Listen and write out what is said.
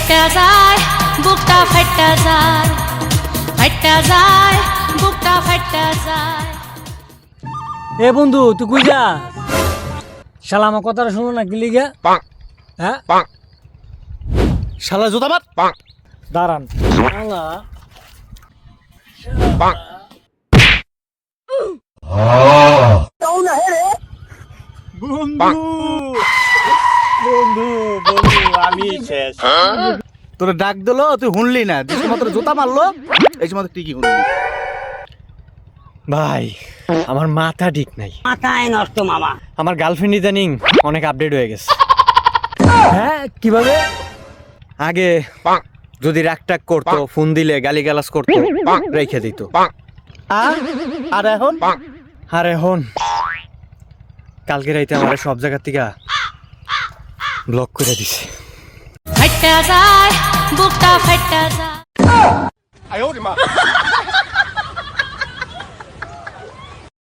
ফাইটা যায় বুকটা ফাইটা যায়, ফাইটা যায় বুকটা ফাইটা যায়। এ বন্ধু তুই কই যা? শালা আমার কথাটা শুনো না কি লিগা? হ্যাঁ শালা জুতা মার। দাঁড়ান শালা বন্ধু বন্ধু বন্ধু আমি শেষ। তোর ডাক দিলো তুই শুনলি না, যে সময় তোর জুতা মারলো এই সময় তুই কি শুনলি? ভাই আমার মাথা ঠিক নাই, মাথায় নষ্ট মামা। আমার গার্লফ্রেন্ড ইদানিং অনেক আপডেট হয়ে গেছে। হ্যাঁ কিভাবে? আগে যদি রাগটাক করতো, ফোন দিলে গালিগালাজ করতো, রেখে দিত। আর এখন আর এখন কালকে রাইতে আমার সব জায়গা থেকে ব্লক করে দিছে। ফাইটা যায় বুকটা ফাইটা যায়।